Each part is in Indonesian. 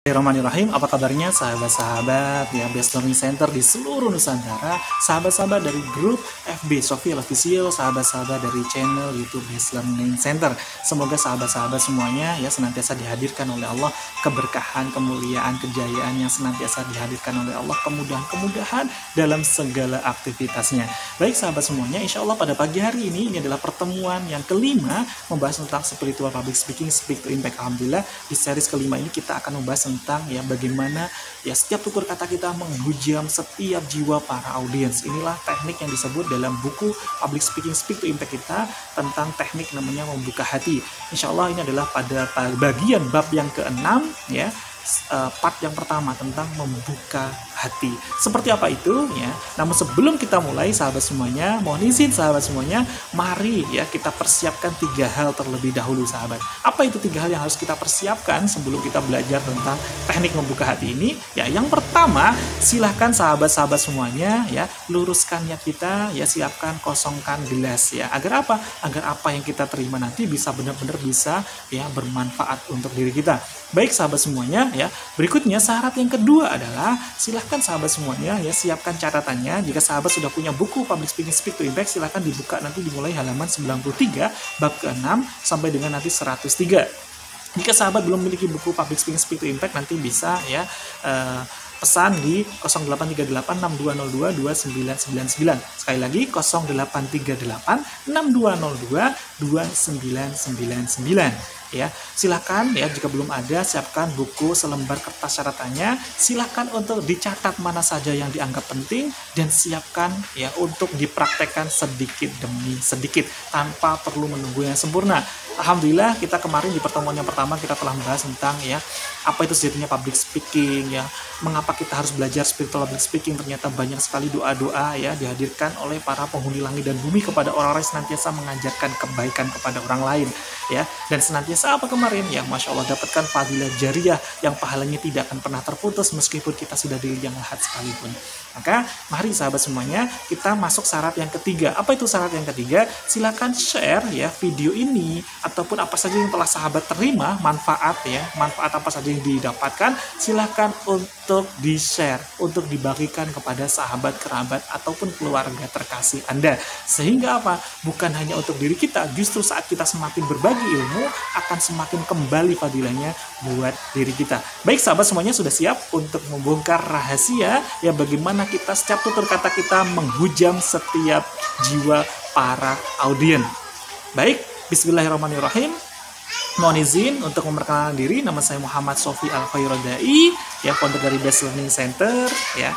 Bismillahirrahmanirrahim. Apa kabarnya sahabat-sahabat ya Best Learning Center di seluruh Nusantara, sahabat-sahabat dari grup FB Sofial Official, sahabat-sahabat dari channel YouTube Best Learning Center. Semoga sahabat-sahabat semuanya ya senantiasa dihadirkan oleh Allah keberkahan, kemuliaan, kejayaan yang senantiasa dihadirkan oleh Allah, kemudahan-kemudahan dalam segala aktivitasnya. Baik sahabat semuanya, insya Allah pada pagi hari ini adalah pertemuan yang kelima membahas tentang spiritual public speaking, speak to impact. Alhamdulillah di series kelima ini kita akan membahas tentang ya bagaimana ya setiap tutur kata kita menghujam setiap jiwa para audiens. Inilah teknik yang disebut dalam buku Public Speaking Speak to Impact kita tentang teknik namanya membuka hati. Insya Allah ini adalah pada bagian bab yang keenam ya. Part yang pertama tentang membuka hati. Seperti apa itu ya? Namun sebelum kita mulai sahabat semuanya, mohon izin sahabat semuanya, mari ya kita persiapkan 3 hal terlebih dahulu sahabat. Apa itu 3 hal yang harus kita persiapkan sebelum kita belajar tentang teknik membuka hati ini? Ya, yang pertama, silahkan sahabat-sahabat semuanya ya luruskan niat kita, ya siapkan kosongkan gelas ya. Agar apa? Agar apa yang kita terima nanti bisa benar-benar bisa ya bermanfaat untuk diri kita. Baik sahabat semuanya ya. Berikutnya syarat yang kedua adalah silahkan sahabat semuanya ya siapkan catatannya. Jika sahabat sudah punya buku Public Speaking Speak to Impact, silahkan dibuka nanti dimulai halaman 93 bab ke-6 sampai dengan nanti 103. Jika sahabat belum memiliki buku Public Speaking Speak to Impact, nanti bisa ya pesan di 083862022999. Sekali lagi 083862022999 ya. Silakan ya jika belum ada siapkan buku selembar kertas catatannya, silakan untuk dicatat mana saja yang dianggap penting dan siapkan ya untuk dipraktekkan sedikit demi sedikit tanpa perlu menunggu yang sempurna. Alhamdulillah kita kemarin di pertemuan yang pertama kita telah membahas tentang ya apa itu sejatinya public speaking ya, mengapa kita harus belajar spiritual public speaking. Ternyata banyak sekali doa-doa ya dihadirkan oleh para penghuni langit dan bumi kepada orang-orang yang senantiasa mengajarkan kebaikan kepada orang lain ya, dan senantiasa apa kemarin ya Masya Allah dapatkan fadilah jariyah yang pahalanya tidak akan pernah terputus meskipun kita sudah di liang lahat sekalipun. Maka mari sahabat semuanya kita masuk syarat yang ketiga. Apa itu syarat yang ketiga? Silakan share ya video ini ataupun apa saja yang telah sahabat terima manfaat ya, manfaat apa saja yang didapatkan, silakan untuk di-share, untuk dibagikan kepada sahabat, kerabat ataupun keluarga terkasih Anda. Sehingga apa? Bukan hanya untuk diri kita, justru saat kita semakin berbagi ilmu akan semakin kembali fadilahnya buat diri kita. Baik sahabat semuanya sudah siap untuk membongkar rahasia ya bagaimana kita setiap tutur kata kita menghujam setiap jiwa para audien. Baik, bismillahirrahmanirrahim. Mohon izin untuk memperkenalkan diri, nama saya Muhammad Sofi Al-Khairodai ya, founder dari Best Learning Center ya,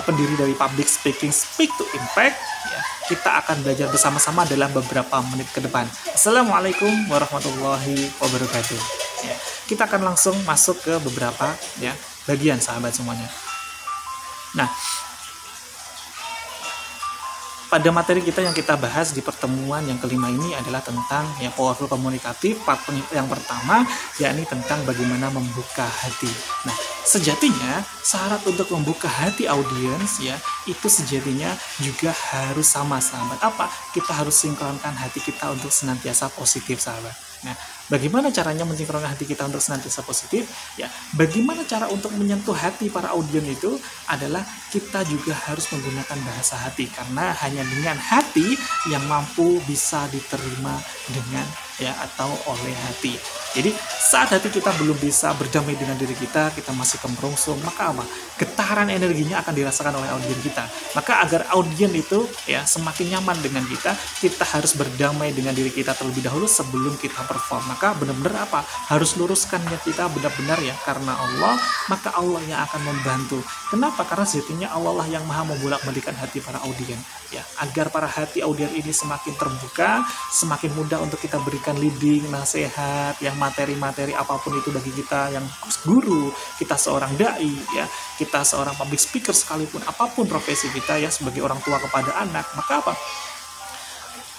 pendiri dari Public Speaking Speak to Impact ya. Kita akan belajar bersama-sama dalam beberapa menit ke depan. Assalamualaikum warahmatullahi wabarakatuh ya. Kita akan langsung masuk ke beberapa ya bagian sahabat semuanya. Nah, pada materi kita yang kita bahas di pertemuan yang kelima ini adalah tentang ya powerful komunikatif. Part yang pertama yakni tentang bagaimana membuka hati. Nah, sejatinya syarat untuk membuka hati audiens ya itu sejatinya juga harus sama sahabat. Apa? Kita harus sinkronkan hati kita untuk senantiasa positif sahabat. Nah, bagaimana caranya mensinkronkan hati kita untuk senantiasa positif? Ya, bagaimana cara untuk menyentuh hati para audien itu adalah kita juga harus menggunakan bahasa hati, karena hanya dengan hati yang mampu bisa diterima dengan ya atau oleh hati. Jadi saat hati kita belum bisa berdamai dengan diri kita, kita masih kemerungsung, maka apa? Getaran energinya akan dirasakan oleh audien kita. Maka agar audien itu ya semakin nyaman dengan kita harus berdamai dengan diri kita terlebih dahulu sebelum kita perform. Maka benar-benar apa? Harus luruskan niat kita benar-benar ya karena Allah, maka Allah yang akan membantu. Kenapa? Karena sejatinya Allah lah yang maha membolak-balikan hati para audien ya, agar para hati audien ini semakin terbuka, semakin mudah untuk kita berikan leading, nasihat, yang materi-materi apapun itu bagi kita yang guru, kita seorang dai ya, kita seorang public speaker sekalipun apapun profesi kita ya sebagai orang tua kepada anak, maka apa?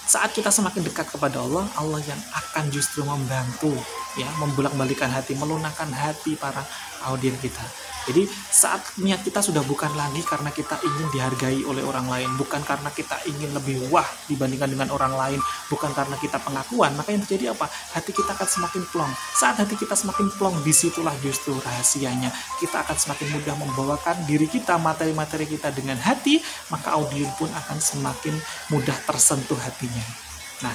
Saat kita semakin dekat kepada Allah, Allah yang akan justru membantu ya membolak-balikan hati, melunakkan hati para audiens kita. Jadi saat niat kita sudah bukan lagi karena kita ingin dihargai oleh orang lain, bukan karena kita ingin lebih wah dibandingkan dengan orang lain, bukan karena kita pengakuan, maka yang terjadi apa? Hati kita akan semakin plong. Saat hati kita semakin plong, disitulah justru rahasianya. Kita akan semakin mudah membawakan diri kita, materi-materi kita dengan hati, maka audiens pun akan semakin mudah tersentuh hatinya. Nah,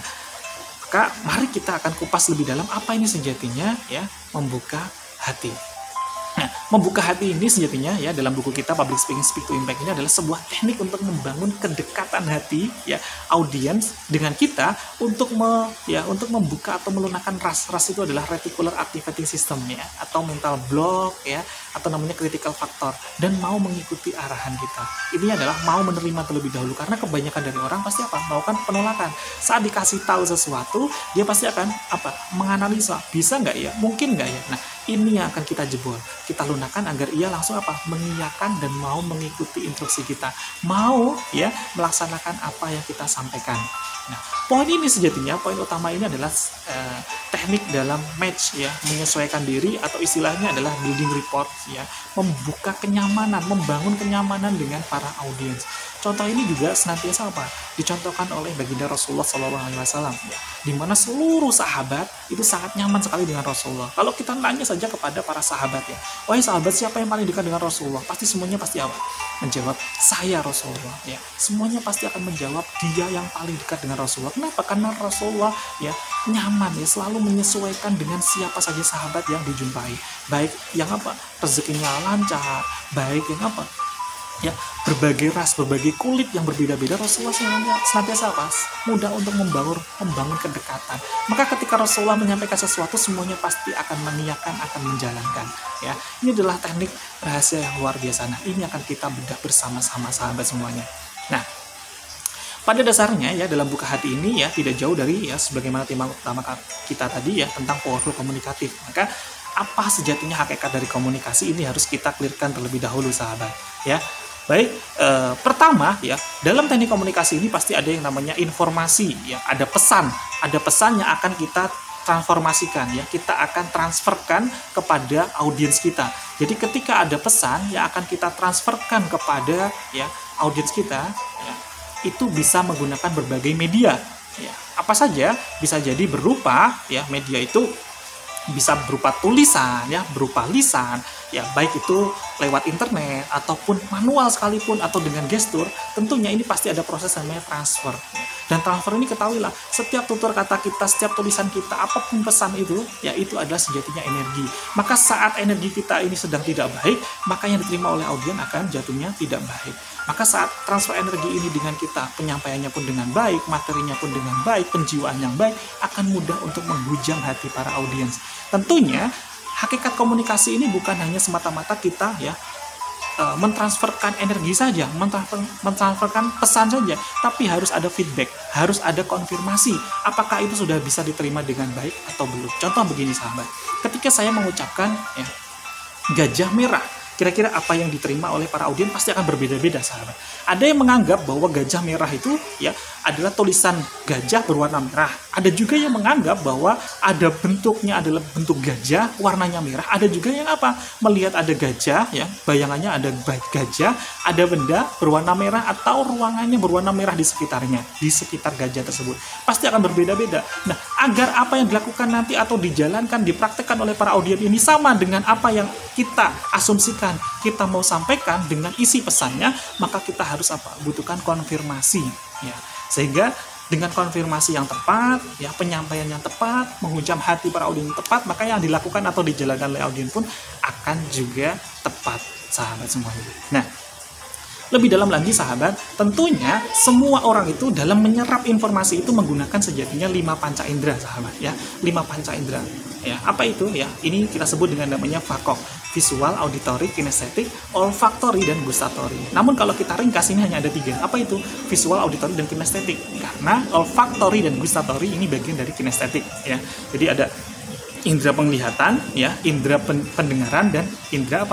maka mari kita akan kupas lebih dalam apa ini sejatinya ya, membuka hati. Nah, membuka hati ini sejatinya ya dalam buku kita Public Speaking Speak to Impact ini adalah sebuah teknik untuk membangun kedekatan hati ya audiens dengan kita untuk untuk membuka atau melunakkan ras itu adalah reticular activating system ya, atau mental block ya, atau namanya critical factor, dan mau mengikuti arahan kita. Ini adalah mau menerima terlebih dahulu, karena kebanyakan dari orang pasti melakukan penolakan. Saat dikasih tahu sesuatu, dia pasti akan menganalisa, bisa nggak ya, mungkin nggak ya. Nah, ini yang akan kita jebol, kita lunakan agar ia langsung mengiyakan dan mau mengikuti instruksi kita, mau ya melaksanakan apa yang kita sampaikan. Nah, poin ini sejatinya, poin utama ini adalah teknik dalam match ya, menyesuaikan diri, atau istilahnya adalah building rapport ya, membuka kenyamanan, membangun kenyamanan dengan para audiens. Contoh ini juga senantiasa dicontohkan oleh baginda Rasulullah SAW ya, di mana seluruh sahabat itu sangat nyaman sekali dengan Rasulullah. Kalau kita tanya saja kepada para sahabat ya, wahai sahabat, siapa yang paling dekat dengan Rasulullah? Pasti semuanya menjawab, saya Rasulullah ya. Semuanya pasti akan menjawab dia yang paling dekat dengan Rasulullah. Kenapa? Karena Rasulullah ya nyaman ya, selalu menyesuaikan dengan siapa saja sahabat yang dijumpai, baik yang rezekinya lancar, baik yang ya berbagai ras, berbagai kulit yang berbeda-beda, Rasulullah senantiasa mudah untuk membangun kedekatan. Maka ketika Rasulullah menyampaikan sesuatu, semuanya pasti akan mengiyakan, akan menjalankan ya. Ini adalah teknik rahasia yang luar biasa. Nah, ini akan kita bedah bersama-sama sahabat semuanya. Nah, pada dasarnya ya dalam buka hati ini ya tidak jauh dari ya sebagaimana tema utama kita tadi ya tentang powerful komunikatif. Maka apa sejatinya hakikat dari komunikasi ini harus kita clearkan terlebih dahulu sahabat ya. Baik, pertama ya, dalam teknik komunikasi ini pasti ada yang namanya informasi ya, ada pesan yang akan kita transformasikan ya, kita akan transferkan kepada audiens kita. Jadi ketika ada pesan yang akan kita transferkan kepada ya audiens kita ya, itu bisa menggunakan berbagai media ya. Apa saja? Bisa jadi berupa ya, media itu bisa berupa tulisan ya, berupa lisan ya, baik itu lewat internet ataupun manual sekalipun atau dengan gestur. Tentunya ini pasti ada proses namanya transfer. Dan transfer ini ketahuilah, setiap tutur kata kita, setiap tulisan kita, apapun pesan itu ya, itu adalah sejatinya energi. Maka saat energi kita ini sedang tidak baik, maka yang diterima oleh audiens akan jatuhnya tidak baik. Maka saat transfer energi ini dengan kita, penyampaiannya pun dengan baik, materinya pun dengan baik, penjiwaan yang baik, akan mudah untuk menghujam hati para audiens. Tentunya hakikat komunikasi ini bukan hanya semata-mata kita ya mentransferkan energi saja, mentransferkan pesan saja, tapi harus ada feedback, harus ada konfirmasi apakah itu sudah bisa diterima dengan baik atau belum. Contoh begini sahabat, ketika saya mengucapkan ya gajah merah, kira-kira apa yang diterima oleh para audiens pasti akan berbeda-beda sahabat. Ada yang menganggap bahwa gajah merah itu ya adalah tulisan gajah berwarna merah. Ada juga yang menganggap bahwa ada bentuknya adalah bentuk gajah, warnanya merah. Ada juga yang melihat ada gajah ya, bayangannya ada gajah, ada benda berwarna merah atau ruangannya berwarna merah di sekitarnya, di sekitar gajah tersebut. Pasti akan berbeda-beda. Nah, agar apa yang dilakukan nanti atau dijalankan, dipraktekkan oleh para audiens ini sama dengan apa yang kita asumsikan, kita mau sampaikan dengan isi pesannya, maka kita harus butuhkan konfirmasi ya. Sehingga dengan konfirmasi yang tepat ya, penyampaian yang tepat, menghujam hati para audiens tepat, maka yang dilakukan atau dijalankan oleh audiens pun akan juga tepat sahabat semuanya. Nah, lebih dalam lagi sahabat, tentunya semua orang itu dalam menyerap informasi itu menggunakan sejatinya 5 panca indera sahabat ya, 5 panca indera ya. Apa itu ya? Ini kita sebut dengan namanya VAKOK, visual, auditory, kinesthetic, olfactory, dan gustatory. Namun kalau kita ringkas ini hanya ada 3. Apa itu? Visual, auditory, dan kinesthetic. Karena olfactory dan gustatory ini bagian dari kinesthetic ya. Jadi ada indera penglihatan ya, indera pendengaran, dan indera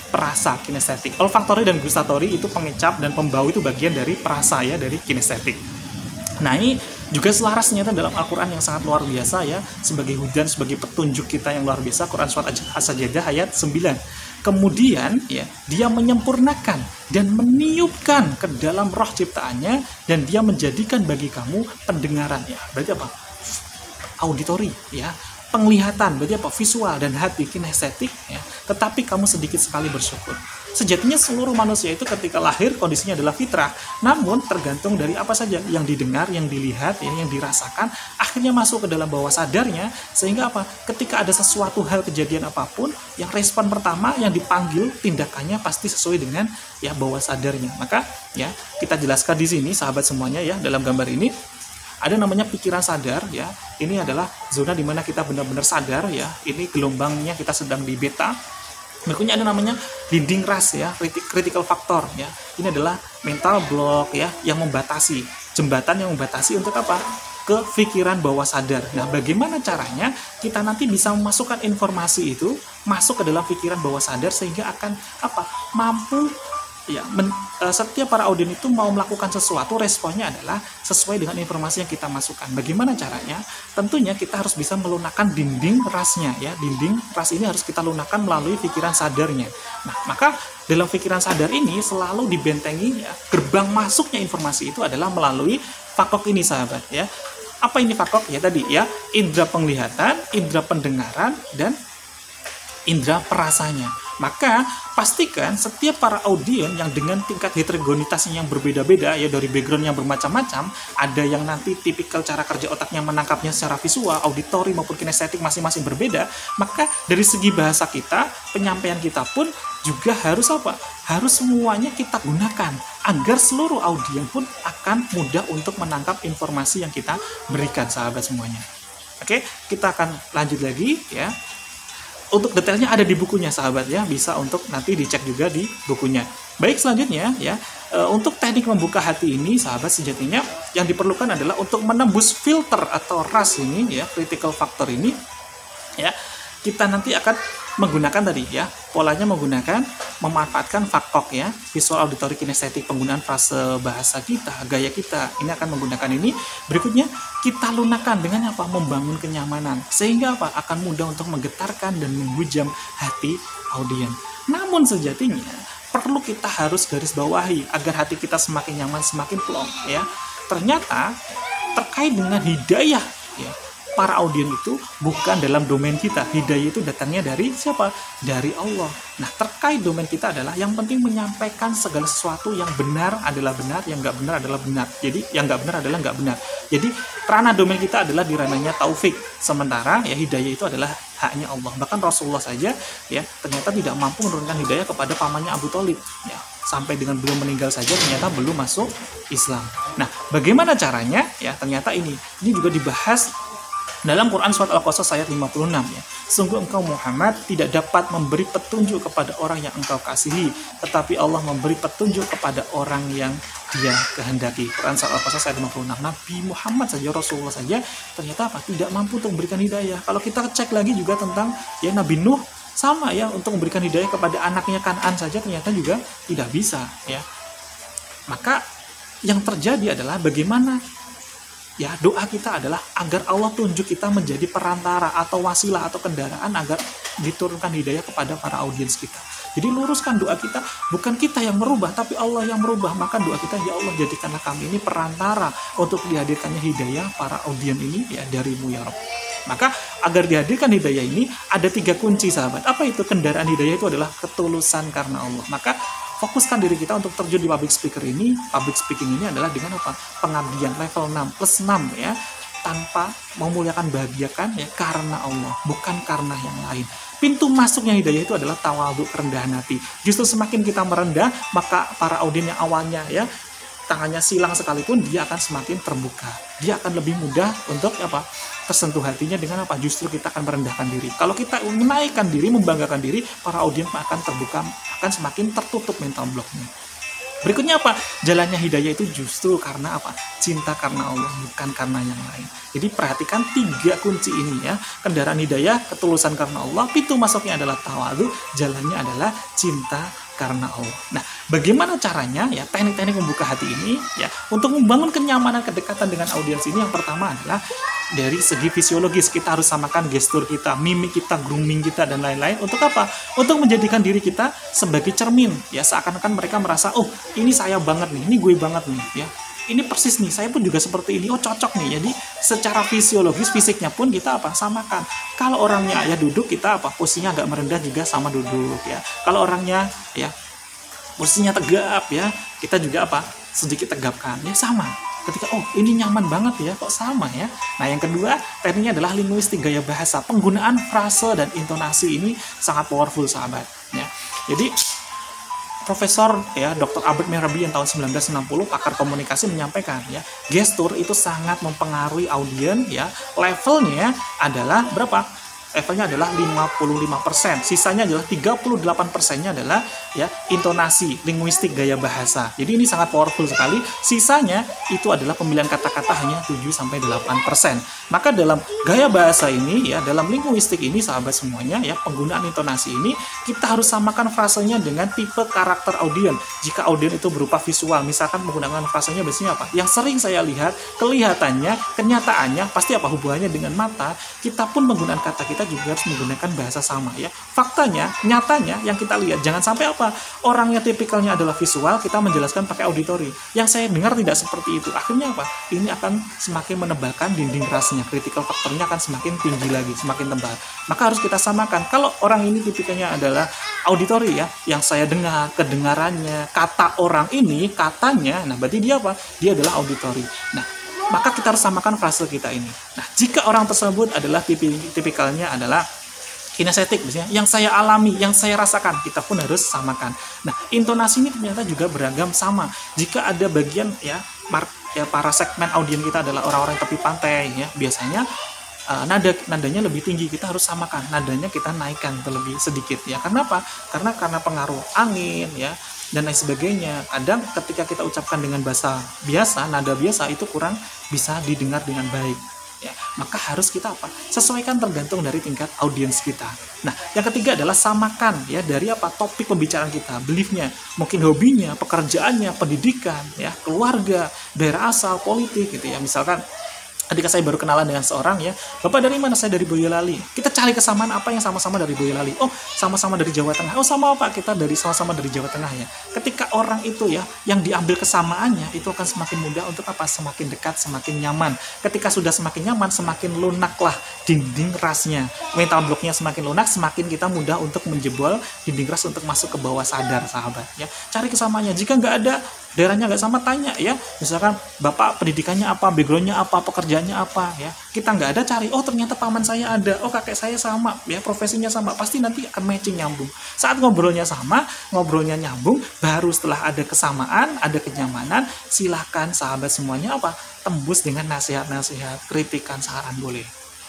perasa, kinestetik. Olfactory dan gustatory itu pengecap dan pembau, itu bagian dari perasa ya, dari kinestetik. Nah, ini juga selaras ternyata dalam Al-Quran yang sangat luar biasa ya, sebagai hujan, sebagai petunjuk kita yang luar biasa. Quran surat As-Sajdah ayat 9. Kemudian ya, dia menyempurnakan dan meniupkan ke dalam roh ciptaannya, dan dia menjadikan bagi kamu pendengaran ya. Berarti apa? Auditori ya. Penglihatan, berarti apa? Visual dan hati, kinestetik ya. Tetapi kamu sedikit sekali bersyukur. Sejatinya seluruh manusia itu ketika lahir kondisinya adalah fitrah, namun tergantung dari apa saja yang didengar, yang dilihat, ya, yang dirasakan, akhirnya masuk ke dalam bawah sadarnya, sehingga apa? Ketika ada sesuatu hal kejadian apapun, yang respon pertama yang dipanggil tindakannya pasti sesuai dengan ya bawah sadarnya. Maka ya kita jelaskan di sini sahabat semuanya ya, dalam gambar ini ada namanya pikiran sadar ya. Ini adalah zona di mana kita benar-benar sadar ya. Ini gelombangnya kita sedang di beta. Berikutnya ada namanya dinding ras ya, critical factor ya. Ini adalah mental block ya, yang membatasi, jembatan yang membatasi untuk apa? Ke pikiran bawah sadar. Nah, bagaimana caranya kita nanti bisa memasukkan informasi itu masuk ke dalam pikiran bawah sadar sehingga akan apa? Mampu ya, setiap para audien itu mau melakukan sesuatu, responnya adalah sesuai dengan informasi yang kita masukkan. Bagaimana caranya? Tentunya kita harus bisa melunakkan dinding rasnya ya. Dinding ras ini harus kita lunakkan melalui pikiran sadarnya. Nah, maka dalam pikiran sadar ini selalu dibentengi ya, gerbang masuknya informasi itu adalah melalui fakok ini sahabat ya. Apa ini fakok? Ya tadi ya, indera penglihatan, indera pendengaran, dan indera perasanya. Maka pastikan setiap para audien yang dengan tingkat heterogenitasnya yang berbeda-beda ya, dari background yang bermacam-macam, ada yang nanti tipikal cara kerja otaknya menangkapnya secara visual, auditori maupun kinestetik masing-masing berbeda, maka dari segi bahasa kita, penyampaian kita pun juga harus apa? Harus semuanya kita gunakan agar seluruh audien pun akan mudah untuk menangkap informasi yang kita berikan sahabat semuanya. Oke, kita akan lanjut lagi ya. Untuk detailnya ada di bukunya sahabat ya, bisa untuk nanti dicek juga di bukunya. Baik, selanjutnya ya, untuk teknik membuka hati ini sahabat, sejatinya yang diperlukan adalah untuk menembus filter atau ras ini ya, critical factor ini ya, kita nanti akan menggunakan tadi ya, polanya menggunakan memanfaatkan fakok ya, visual auditory kinestetik, penggunaan frase bahasa kita, gaya kita, ini akan menggunakan ini. Berikutnya kita lunakan dengan apa? Membangun kenyamanan, sehingga apa? Akan mudah untuk menggetarkan dan menghujam hati audien. Namun sejatinya perlu kita harus garis bawahi agar hati kita semakin nyaman, semakin plong ya. Ternyata terkait dengan hidayah ya, para audien itu bukan dalam domain kita. Hidayah itu datangnya dari siapa? Dari Allah. Nah, terkait domain kita adalah yang penting menyampaikan segala sesuatu yang benar adalah benar, yang nggak benar adalah benar. Jadi, yang nggak benar adalah nggak benar. Jadi, ranah domain kita adalah di ranahnya taufik. Sementara, ya hidayah itu adalah haknya Allah. Bahkan Rasulullah saja, ya ternyata tidak mampu menurunkan hidayah kepada pamannya Abu Thalib. Ya, sampai dengan beliau meninggal saja ternyata belum masuk Islam. Nah, bagaimana caranya? Ya, ternyata ini juga dibahas dalam Quran surat Al-Qasas ayat 56 ya. Sungguh engkau Muhammad tidak dapat memberi petunjuk kepada orang yang engkau kasihi, tetapi Allah memberi petunjuk kepada orang yang Dia kehendaki. Quran surat Al-Qasas ayat 56. Nabi Muhammad saja, Rasulullah saja ternyata apa? Tidak mampu untuk memberikan hidayah. Kalau kita cek lagi juga tentang ya Nabi Nuh, sama ya, untuk memberikan hidayah kepada anaknya Kan'an saja ternyata juga tidak bisa ya. Maka yang terjadi adalah bagaimana ya, doa kita adalah agar Allah tunjuk kita menjadi perantara atau wasilah atau kendaraan agar diturunkan hidayah kepada para audiens kita. Jadi luruskan doa kita, bukan kita yang merubah, tapi Allah yang merubah. Maka doa kita, ya Allah jadikanlah kami ini perantara untuk dihadirkannya hidayah para audien ini ya darimu ya Rabb. Maka agar dihadirkan hidayah ini ada 3 kunci sahabat. Apa itu? Kendaraan hidayah itu adalah ketulusan karena Allah. Maka fokuskan diri kita untuk terjun di public speaker ini. Public speaking ini adalah dengan apa? Pengabdian level 6 plus 6 ya, tanpa memuliakan, bahagiakan ya karena Allah, bukan karena yang lain. Pintu masuknya hidayah itu adalah tawadhu, kerendahan hati. Justru semakin kita merendah, maka para audien yang awalnya ya tangannya silang sekalipun, dia akan semakin terbuka. Dia akan lebih mudah untuk apa? Tersentuh hatinya dengan apa? Justru kita akan merendahkan diri. Kalau kita menaikkan diri, membanggakan diri, para audien akan terbuka, akan semakin tertutup mental blocknya. Berikutnya apa? Jalannya hidayah itu justru karena apa? Cinta karena Allah, bukan karena yang lain. Jadi perhatikan 3 kunci ini ya. Kendaraan hidayah, ketulusan karena Allah, pintu masuknya adalah tawadhu, jalannya adalah cinta karena Allah. Nah, bagaimana caranya ya teknik-teknik membuka hati ini ya untuk membangun kenyamanan kedekatan dengan audiens ini? Yang pertama adalah dari segi fisiologis, kita harus samakan gestur kita, mimik kita, grooming kita dan lain-lain. Untuk apa? Untuk menjadikan diri kita sebagai cermin ya, seakan-akan mereka merasa, oh ini saya banget nih, ini gue banget nih ya, ini persis nih, saya pun juga seperti ini, oh cocok nih. Jadi secara fisiologis, fisiknya pun kita apa? Samakan. Kalau orangnya ya duduk, kita apa? Posisinya agak merendah juga sama duduk ya. Kalau orangnya ya posisinya tegap ya, kita juga apa? Sedikit tegapkan ya, sama. Ketika oh ini nyaman banget ya, kok sama ya. Nah yang kedua tekniknya adalah linguistik gaya bahasa. Penggunaan frase dan intonasi ini sangat powerful sahabat ya. Jadi Profesor ya Dr. Albert Mehrabian tahun 1960, pakar komunikasi, menyampaikan ya, gestur itu sangat mempengaruhi audiens ya. Levelnya adalah berapa? Levelnya adalah 55%. Sisanya adalah 38%-nya adalah ya intonasi, linguistik gaya bahasa. Jadi ini sangat powerful sekali. Sisanya itu adalah pemilihan kata-kata hanya 7-8%. Maka dalam gaya bahasa ini ya, dalam linguistik ini sahabat semuanya ya, penggunaan intonasi ini kita harus samakan frasenya dengan tipe karakter audiens. Jika audiens itu berupa visual, misalkan menggunakan frasenya biasanya apa? Yang sering saya lihat, kelihatannya, kenyataannya pasti apa hubungannya dengan mata. Kita pun menggunakan kata kita juga harus menggunakan bahasa sama ya. Faktanya, nyatanya yang kita lihat, jangan sampai apa? Orangnya tipikalnya adalah visual, kita menjelaskan pakai auditori. Yang saya dengar tidak seperti itu. Akhirnya apa? Ini akan semakin menebalkan dinding rasnya. Critical faktornya akan semakin tinggi lagi, semakin tebal. Maka harus kita samakan. Kalau orang ini tipikalnya adalah auditori ya, yang saya dengar, kedengarannya, kata orang ini, katanya, nah berarti dia apa? Dia adalah auditori. Nah, maka kita harus samakan frase kita ini. Nah, jika orang tersebut adalah tipikalnya adalah kinestetik misalnya, yang saya alami, yang saya rasakan, kita pun harus samakan. Nah, intonasi ini ternyata juga beragam sama. Jika ada bagian ya para segmen audiens kita adalah orang-orang tepi pantai ya, biasanya nadanya lebih tinggi, kita harus samakan. Nadanya kita naikkan terlebih sedikit ya. Kenapa? Karena pengaruh angin ya dan lain sebagainya. Kadang ketika kita ucapkan dengan bahasa biasa, nada biasa itu kurang bisa didengar dengan baik ya. Maka harus kita apa? Sesuaikan tergantung dari tingkat audiens kita. Nah, yang ketiga adalah samakan ya dari apa? Topik pembicaraan kita, beliefnya, mungkin hobinya, pekerjaannya, pendidikan ya, keluarga, daerah asal, politik gitu ya. Misalkan ketika saya baru kenalan dengan seorang ya, Bapak dari mana? Saya dari Boyolali. Kita cari kesamaan apa yang sama-sama dari Boyolali. Oh, sama-sama dari Jawa Tengah. Oh, sama Pak, kita sama-sama dari Jawa Tengah ya. Ketika orang itu ya, yang diambil kesamaannya, itu akan semakin mudah untuk apa? Semakin dekat, semakin nyaman. Ketika sudah semakin nyaman, semakin lunaklah dinding rasnya. Mental blocknya semakin lunak, semakin kita mudah untuk menjebol dinding ras untuk masuk ke bawah sadar, sahabat ya. Cari kesamaannya. Jika nggak ada, daerahnya nggak sama, tanya ya. Misalkan Bapak pendidikannya apa, backgroundnya apa, pekerjaannya apa ya. Kita nggak ada, cari, oh ternyata paman saya ada, oh kakek saya sama ya, profesinya sama, pasti nanti akan matching, nyambung. Saat ngobrolnya sama, ngobrolnya nyambung, baru setelah ada kesamaan, ada kenyamanan, silahkan sahabat semuanya apa? Tembus dengan nasihat-nasihat, kritikan, saran boleh.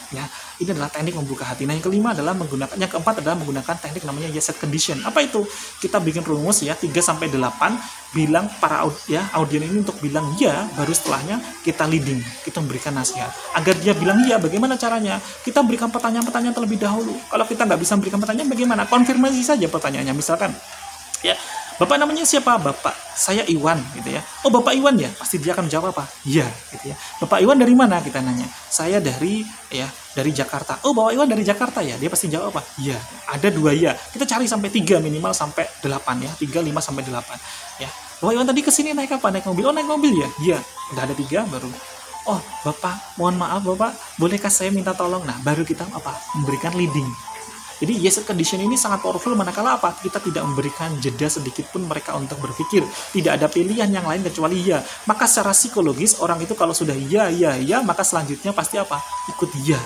Ya, ini adalah teknik membuka hati. Nah, yang kelima adalah yang keempat adalah menggunakan teknik namanya yes set condition. Apa itu? Kita bikin rumus ya 3-8, bilang para audien ini untuk bilang ya, baru setelahnya kita leading, kita memberikan nasihat. Agar dia bilang iya, bagaimana caranya? Kita berikan pertanyaan-pertanyaan terlebih dahulu. Kalau kita nggak bisa memberikan pertanyaan, bagaimana? Konfirmasi saja pertanyaannya. Misalkan ya, Bapak namanya siapa? Bapak saya Iwan gitu ya. Oh, Bapak Iwan ya? Pasti dia akan jawab apa? Iya gitu ya. Bapak Iwan dari mana? Kita nanya. Saya dari Jakarta. Oh, Bapak Iwan dari Jakarta ya? Dia pasti jawab apa? Iya. Ada 2 ya. Kita cari sampai 3, minimal sampai 8 ya. 3, 5 sampai 8 ya. Bapak Iwan tadi kesini naik apa? Naik mobil. Oh, naik mobil ya? Iya. Udah ada 3 baru. Oh, Bapak, mohon maaf Bapak, bolehkah saya minta tolong? Nah, baru kita apa? Memberikan leading. Jadi yes condition ini sangat powerful manakala apa? Kita tidak memberikan jeda sedikit pun mereka untuk berpikir. Tidak ada pilihan yang lain kecuali ya. Maka secara psikologis orang itu kalau sudah ya, maka selanjutnya pasti apa? Ikut ya.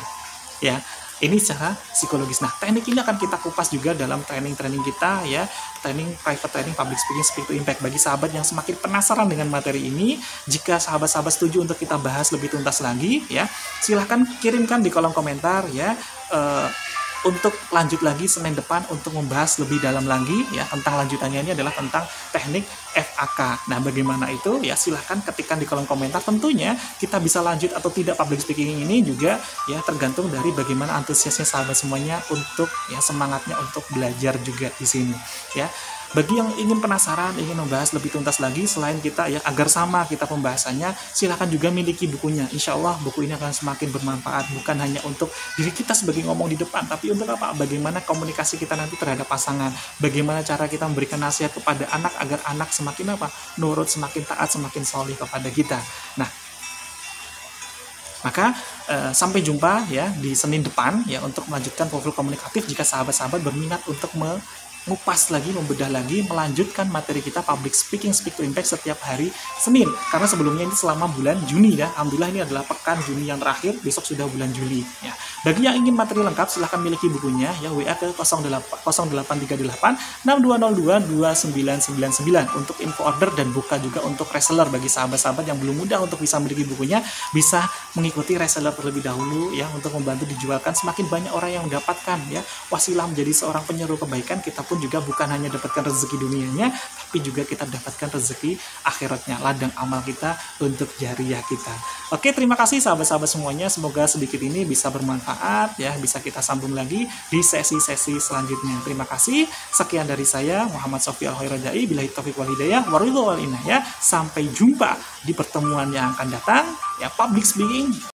Ya. Ini secara psikologis. Nah, teknik ini akan kita kupas juga dalam training-training kita ya. Training private training public speaking speak to impact. Bagi sahabat yang semakin penasaran dengan materi ini, jika sahabat-sahabat setuju untuk kita bahas lebih tuntas lagi ya, silahkan kirimkan di kolom komentar ya. Untuk lanjut lagi Senin depan untuk membahas lebih dalam lagi ya, tentang lanjutannya ini adalah tentang teknik FAK. Nah, bagaimana itu ya, silahkan ketikkan di kolom komentar. Tentunya kita bisa lanjut atau tidak public speaking ini juga ya tergantung dari bagaimana antusiasnya sahabat semuanya untuk ya semangatnya untuk belajar juga di sini ya. Bagi yang ingin penasaran, ingin membahas lebih tuntas lagi, selain kita ya agar sama kita pembahasannya, silahkan juga miliki bukunya. Insya Allah buku ini akan semakin bermanfaat, bukan hanya untuk diri kita sebagai ngomong di depan, tapi untuk apa? Bagaimana komunikasi kita nanti terhadap pasangan, bagaimana cara kita memberikan nasihat kepada anak agar anak semakin apa? Nurut, semakin taat, semakin solih kepada kita. Nah, maka sampai jumpa ya di Senin depan ya untuk melanjutkan profil komunikatif. Jika sahabat-sahabat berminat untuk mengupas lagi, membedah lagi, melanjutkan materi kita public speaking, speak to impact setiap hari Senin. Karena sebelumnya ini selama bulan Juni ya. Alhamdulillah ini adalah pekan Juni yang terakhir, besok sudah bulan Juli ya. Bagi yang ingin materi lengkap silahkan miliki bukunya ya, WA ke 0838 6202 2999 untuk info order dan buka juga untuk reseller. Bagi sahabat-sahabat yang belum mudah untuk bisa memiliki bukunya, bisa mengikuti reseller terlebih dahulu ya untuk membantu dijualkan. Semakin banyak orang yang mendapatkan ya wasilah menjadi seorang penyeru kebaikan, kita pun juga bukan hanya dapatkan rezeki dunianya, tapi juga kita dapatkan rezeki akhiratnya, ladang amal kita untuk jariah kita. Oke, terima kasih sahabat-sahabat semuanya, semoga sedikit ini bisa bermanfaat ya, bisa kita sambung lagi di sesi-sesi selanjutnya. Terima kasih, sekian dari saya Muhammad Sofi Al-Khairajai, billahi taufiq wal hidayah, waridho wal inayah. Sampai jumpa di pertemuan yang akan datang ya, public speaking